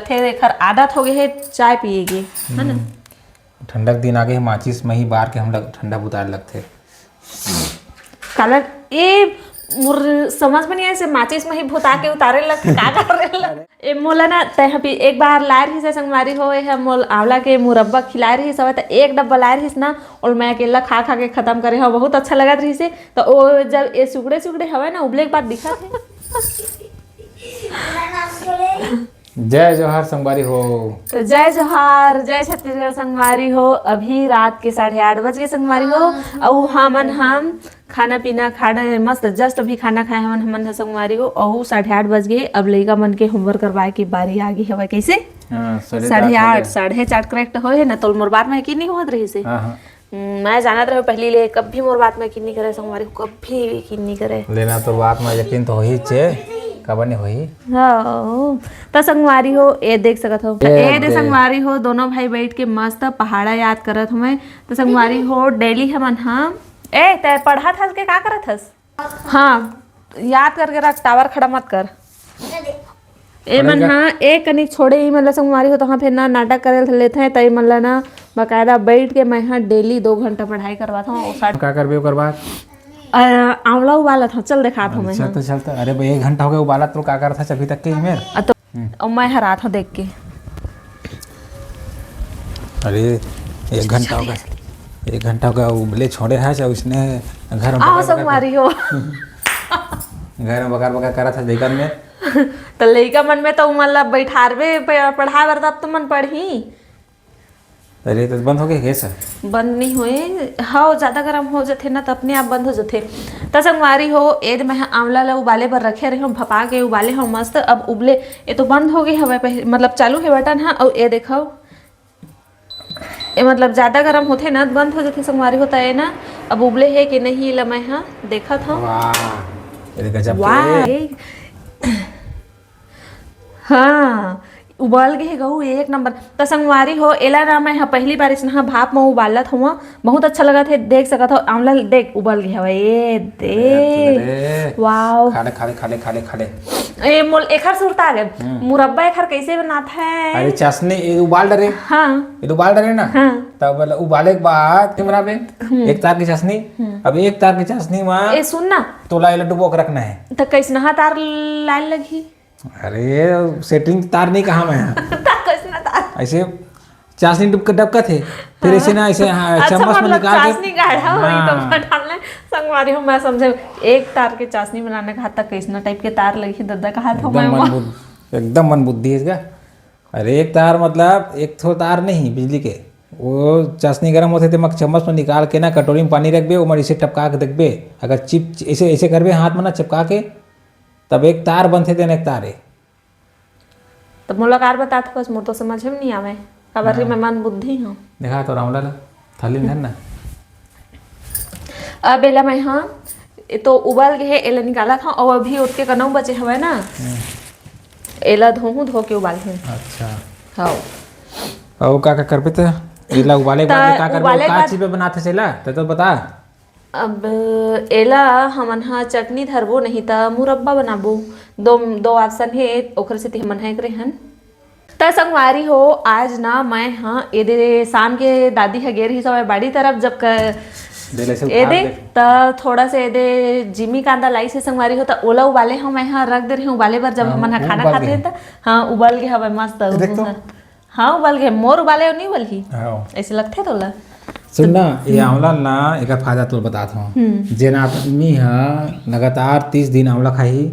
लगथे एखर आदत हो गए है चाय पिएगी है ना। ठंडक दिन आगे माचिस में ही बार के हम लोग ठंडा बुतार लगथे काला ए मोर समझ में नहीं आए से माचिस में ही भुता के उतारे लग का करे लग ए मोला ना तह भी एक बार लाए रही से संगवारी होए है मोल आंवला के मुरब्बा खिलाए रही सब त एक डब्बा लाए रही ना और मैं अकेला खा खा के खत्म करे हो बहुत अच्छा लगा रही से तो ओ जब ए सुगड़े सुगड़े हवे ना उबले के बाद दिखा थे। जय जोहार संगवारी हो। तो जय जोहार जय छत्तीसगढ़ संगवारी हो। अभी रात के 8:30 बज गए संगवारी हो और हम खाना पीना खाना मस्त जस्ट अभी खाना खाए हमन संगवारी हो और 8:30 बज गए। अब लइका मन के होमवर्क करवाए की बारी आ गई हवे कैसे 8:30 4:30 करेक्ट होए ना तो मोर बात में की नहीं होत रही से मैं जानत रहे पहली ले कभी मोर बात में की नहीं करे संगवारी कभी की नहीं करे लेना तो बात में यकीन तो होही छे कब नहीं होही हो तो संगवारी हो ए देख सकत हो ए दे संगवारी हो दोनों भाई बैठ के मस्त पहाड़ा याद करत हमें तो संगवारी हो डेली हमन हम ए ते पढ़ा था के का करत हस हाँ याद करके रख टावर खड़ा मत कर ए मन हाँ एक कनिक छोड़े ही मतलब संगवारी हो तो हाँ फिर ना नाटक करे लेते हैं तई मतलब ना बकायदा बैठ के मैं हाँ डेली 2 घंटा पढ़ाई करवाता हूँ का करबे ओकर बाद आंवला उबाला था चल दिखा था मैं चलता अरे भाई 1 घंटा हो गया उबाला तो का करता अभी तक के मेरे तो मैं हरा था देख के अरे 1 घंटा हो गया 1 घंटा हो गया उबले छोड़े है चाहे उसने घर में संगवारी हो घर में बकार बकार करा था लेकिन में तो लइका मन में तो मतलब बैठारबे पढ़ा बर तब तो मन पढ़ी अरे तो बंद हो गए कैसा बंद नहीं हुए हाँ ज़्यादा गर्म हो जाते ना तो अपने आप बंद हो जाते तो संगवारी हो एद मैं आंवला ला उबाले पर रखे रही हूँ भपा के उबाले हूँ मस्त अब उबले ये तो बंद हो गई हवे मतलब चालू है बटन हाँ और ये देखो ये मतलब ज़्यादा गर्म होते ना बंद हो जाते संगवारी होता है ना अब उबले है कि नहीं ला मैं हाँ देखा था हाँ उबाल गए गहू 1 नंबर तो संगवारी हो एला ना मैं पहली बार इसना भाप में उबालत हुआ बहुत अच्छा लगा थे देख सकत हो आंवला देख उबल गया हवा ये देख वाओ खाले खाले खाले खाले खाले ए मोल एखर सुरता आ गए मुरब्बा एखर कैसे बनाता है अरे चाशनी ये उबाल डरे हाँ ये उबाल डरे ना हाँ तब उबाले के बाद क्या बनाबे 1 तार की चाशनी अब 1 तार की चाशनी में ए सुन ना तोला ये डुबो के रखना है तो कैसना तार लाइन लगी अरे सेटिंग तार नहीं कहा मैं कैसना तार ऐसे चाशनी डबका थे फिर ऐसे ना ऐसे चम्मच में निकाल के चाशनी गाढ़ा वही तो डालने संगवारी हूँ मैं समझे 1 तार के चाशनी बनाने का हाथ तक कैसना टाइप के तार लगी दादा का हाथ मैं एकदम मन बुद्धि है इसका अरे 1 तार मतलब 1 थो तार नहीं बिजली के वो चाशनी गर्म होते थे मग चम्मच में निकाल के ना कटोरी में पानी रखबे उमर इसे टपका के देखबे अगर चिप ऐसे ऐसे करबे हाथ में ना चिपका के तब 1 तार बनते थे 1 तार है तो मुलाकार बता था बस मोर तो समझ में नहीं आवे खबर मैं मन बुद्धि हूँ देखा तो रामला थाली में है ना अब एला मैं हाँ तो उबाल गए एला निकाला था और अभी उठ के कनौ बचे हवे ना एला धो के उबाल थे अच्छा हाँ और का करबे तो एला उबाले के बाद का करबे का चीज पे बनाते चला तो बता अब एला हमन हा चटनी धरबो नहीं त मुरब्बा बनाबो दो ऑप्शन है ओकर से हमन है करे हन त संगवारी हो आज ना मैं हाँ एदे शाम के दादी है गेर ही सब बाड़ी तरफ जब एदे त थोड़ा से एदे जिमी कांदा लाई से संगवारी हो त ओला उबाले हम मैं हाँ रख दे रही हूँ उबाले पर जब हमन हा खाना खाते हैं त हाँ उबाल के हवे मस्त हाँ उबाल के मोर उबाले नहीं उबल ही ऐसे लगते तोला सुन ना ये आंवला ना एक फायदा तो बताता हूँ जेना आदमी है लगातार 30 दिन आंवला खाई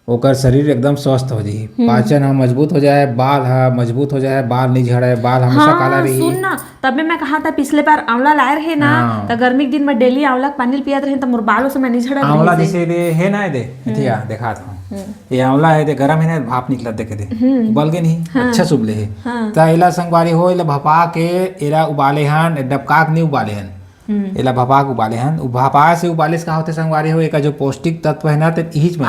ओकर शरीर एकदम स्वस्थ हो जाए पाचन है मजबूत हो जाए बाल है मजबूत हो जाए बाल नहीं झड़े बाल हमेशा काला रही सुन ना तब मैं कहा था पिछले बार आंवला लाए रहे ना तो गर्मी के दिन में डेली आंवला पानी पियात रहे तो मोर बालों से मैं नहीं झड़ा आंवला जैसे है ना दे देखा था ये आंवला है गरम है ना भाप निकला देखे दे उबल के नहीं अच्छा सुबले है तो एला संगवारी हो एला भपा के एला उबाले हन डबका के नहीं उबाले हन एला भपा के उबाले हन भपा से उबाले से का होते संगवारी हो एक जो पौष्टिक तत्व है ना तो यही में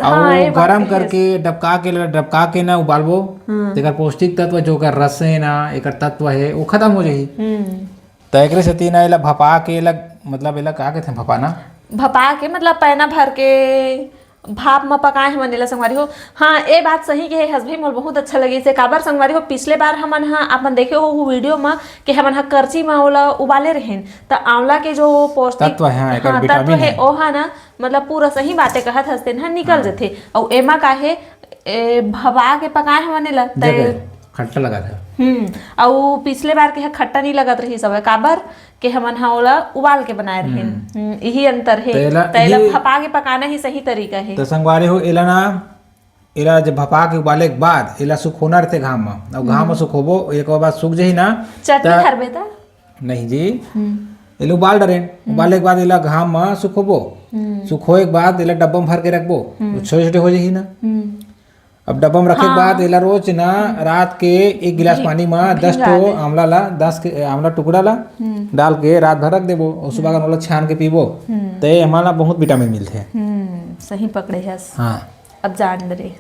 और गरम करके डबका के ना उबालबो तेकर पौष्टिक तत्व जो कर रस है ना एक तत्व है वो खत्म हो जाही तो एक से ना एला भपा के एला मतलब एला का कहते भपा ना भपा के मतलब पैना भर के भाप में पकाए हमन एला संगवारी हो। हाँ ए बात सही के हसभी मोल बहुत अच्छा लगी से काबर संगवारी हो पिछले बार हमन हा अपन देखे हो वीडियो में कि हमन हा करची में ओला उबाले रहेन त आंवला के जो पौष्टिक तत्व है, हाँ, एकर तत्व विटामिन है है। ओहा ना मतलब पूरा सही बातें कहत हसते ना निकल जथे और एमा काहे भवा के पकाए हमन एला खट्टा लगा था। और पिछले बार के खट्टा नहीं लगत रही सब काबर के हमन हा ओला उबाल के बनाए रहेन यही अंतर है। तेला भपा के पकाना ही सही तरीका है। तो संगवारी हो एला ना एला जब भपा के उबाले के बाद एला सुखोना रहते घाम में और घाम में सुखोबो एक बार सूख जाही ना चटनी खरबे ता नहीं जी एला उबाल डरेन उबाले के बाद एला घाम में सुखोबो सुखोए के बाद एला डब्बा में भर के रखबो छोटे छोटे हो जाही ना। अब डब्बा में रखे के बाद एला रोज ना रात के 1 गिलास पानी में 10 तो आंवला ला 10 के आंवला टुकड़ा ला डाल के रात भर रख देबो और सुबह का छान के पीबो तो ये हमारा बहुत विटामिन मिलते हैं। सही पकड़े है। हाँ अब जान रे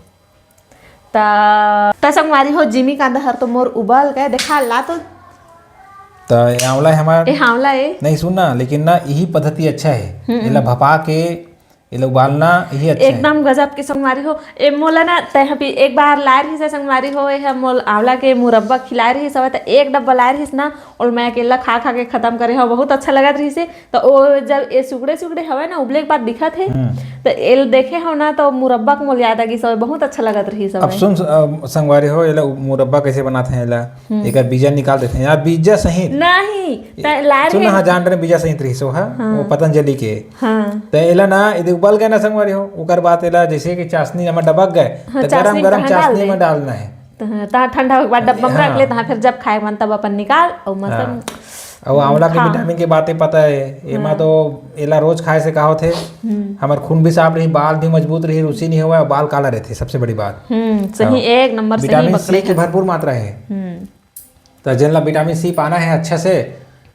ता संगवारी हो जिमी कांदा हर तो मोर उबाल गए देखा ला तो आंवला हमारा आंवला है नहीं सुनना लेकिन ना यही पद्धति अच्छा है एला भपा के एला उबालना यही अच्छा एकदम गजब की संगवारी हो। ए मोला ना तह भी एक बार लाए रही से संगवारी हो है मोल आंवला के मुरब्बा खिलाए रही सब त एक डब्बा लाए रही ना और मैं अकेला खा के खत्म करे हो बहुत अच्छा लगा रही से। तो ओ जब ए सुगड़े सुगड़े हवे ना उबले के बाद दिखत है तो एल देखे हो ना तो मुरब्बा के मोल याद आ गई सब बहुत अच्छा लगत रही सब। अब सुन संगवारी हो एला मुरब्बा कैसे बनाते हैं एला एकर बीजा निकाल देते हैं यार बीजा सहित नहीं लाए सुन हां जान रहे बीजा सहित रही सो है वो पतंजलि के तो एला ना इधर उबल गए ना संगवारी हो ओकर बाद एला जैसे कि चाशनी में डबक गए तो गरम गरम चाशनी में डालना है ता ठंडा के बाद डब्बा में रख ले ता फिर जब खाए मन तब अपन निकाल और मतलब और आंवला के विटामिन के बातें पता है एमा तो एला रोज खाए से का होथे हमार खून भी साफ रही बाल भी मजबूत रही रुचि नहीं हुआ बाल काला रहते सबसे बड़ी बात सही एक नंबर सही विटामिन सी की भरपूर मात्रा है तो जिनला विटामिन सी पाना है अच्छा से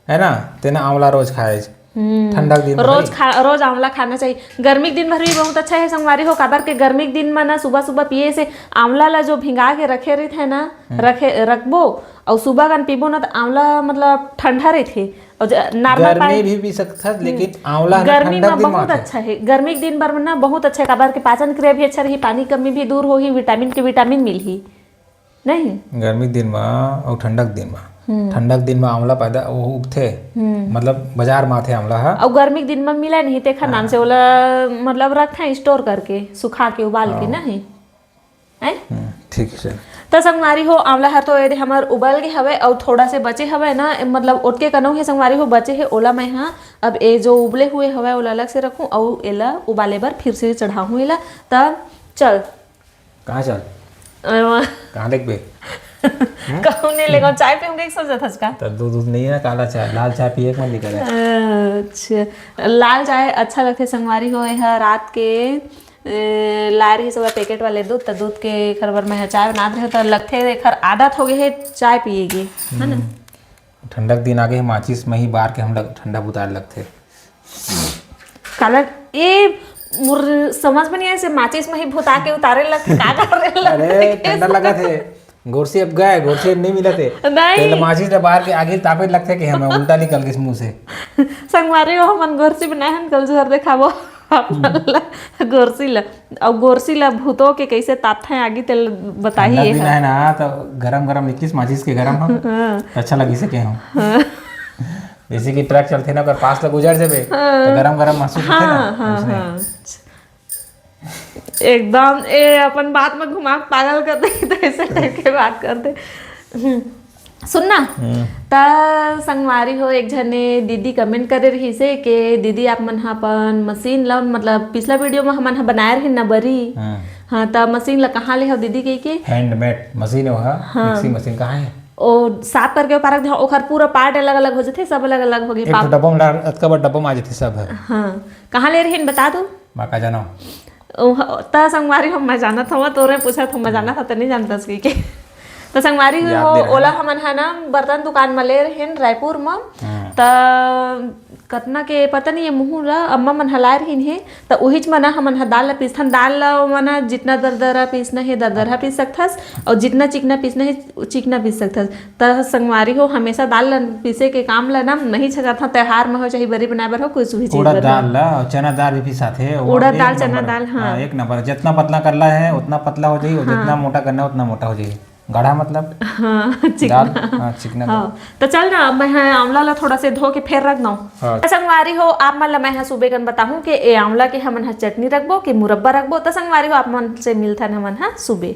है ना तेना आंवला रोज खाए ठंडक दिन रोज आंवला खाना चाहिए। गर्मी के दिन भर भी बहुत अच्छा है संगवारी हो काबर के गर्मी के दिन में ना सुबह सुबह पिए से आंवला ला जो भिंगा के रखे रही थे ना रखबो और सुबह का पीबो ना तो आंवला मतलब ठंडा रही थे और नॉर्मल पानी भी पी सकता लेकिन आंवला गर्मी में बहुत अच्छा है। गर्मी के दिन भर में ना बहुत अच्छा है काबर के पाचन क्रिया भी अच्छा रही पानी कमी भी दूर होगी विटामिन मिलही नहीं गर्मी दिन में और ठंडक दिन में आंवला पैदा उगथे मतलब बाजार में आथे आंवला है और गर्मी के दिन में मिला नहीं देखा नाम से ओला मतलब रखा स्टोर करके सुखा के उबाल के नहीं ठीक है। तो संगवारी हो आंवला हर तो यदि हमार उबल गए हवे और थोड़ा से बचे हवे ना मतलब उठके कनो है संगवारी हो बचे है ओला मैं हाँ अब ए जो उबले हुए हवे ओला अलग से रखूं और एला उबाले बार फिर से चढ़ाऊं एला तब चल कहाँ चल कहाँ देख बे कहूं नहीं लेगा चाय पीऊंगा एक सोचा था इसका तो दूध नहीं है ना काला चाय लाल चाय पिए मन निकल अच्छा लाल चाय अच्छा लगते संगवारी हो है रात के ला रही सब पैकेट वाले दूध तो दूध के खरबर में चाय बना रहे तो लगते खर आदत हो गई है चाय पिएगी है ना। ठंडक दिन आगे माचिस में ही बार के हम लोग ठंडा बुतार लगते कलर ये समझ में नहीं आया माचिस में ही भुता के उतारे लगते का कर रहे अरे ठंडा लगा थे गोरसी अब गए गोरसी नहीं मिला थे तो माचिस ने बाहर के आगे तापे लगते कि हमें उल्टा निकल गई मुंह से संगवारी हो मन गोरसी बनाए हम कल जहर देखाबो गोरसी ला भूतो के कैसे तापते हैं आगे तेल बताइए है ना तो गरम निकलिस माचिस के गरम हम अच्छा लगी से के हम जैसे कि ट्रक चलते ना अगर पास तक गुजर जाबे तो गरम महसूस होते ना एकदम ए अपन बात में घुमा पागल कर दे तो ऐसे करके बात करते सुनना ता संगवारी हो एक जने दीदी कमेंट करे रही से कि दीदी आप मन अपन मशीन ला मतलब पिछला वीडियो में हमन बनाए रही ना बरी हाँ ता मशीन ला कहाँ ले हो दीदी के हैंडमेड मशीन हो मिक्सी मशीन कहाँ है और साफ करके पारक दे ओखर पूरा पार्ट अलग अलग हो जाते सब अलग अलग हो गए एक डब्बा में अतका बड़ डब्बा में आ जाते सब है हाँ कहाँ ले रही बता दो मां का जानो ता संगवारी हम मैं जाना था तोरे पूछा था मैं जाना था तो नहीं जानता उसकी के तो संगवारी हो ओला हमन है ना बर्तन दुकान में ले रहे रायपुर में तो कतना के पता नहीं ये मुँह ला अम्मा मन हलाए रहीन हे त उहीच मना हमन ह दाल ला पीसथन। दाल ला मना जितना दरदरा पीसना है दरदरा पीस सकथस और जितना चिकना पीसना है चिकना पीस सकथस। त संगवारी हो हमेशा दाल ला पीसे के काम ला ना नहीं छकत ह। त्योहार में हो चाहे बरी बनाए बर हो कुछ भी चीज उड़द बर दाल ला चना दाल भी पिसाथे उड़द दाल चना दाल हाँ एक नंबर। जितना पतला करना है उतना पतला हो जाएगी और जितना मोटा करना है उतना मोटा हो जाएगी। गाढ़ा मतलब हाँ चिकना चिकना हाँ। तो चल ना मैं आंवला ला थोड़ा से धो के फिर रख दऊँ। हाँ। संगवारी हो आप मन ला मैं सुबह कन बताहूँ कि ए आंवला के हमन चटनी रखबो कि मुरब्बा रखबो। तो संगवारी हो आप मन से मिलथन हमन सुबह।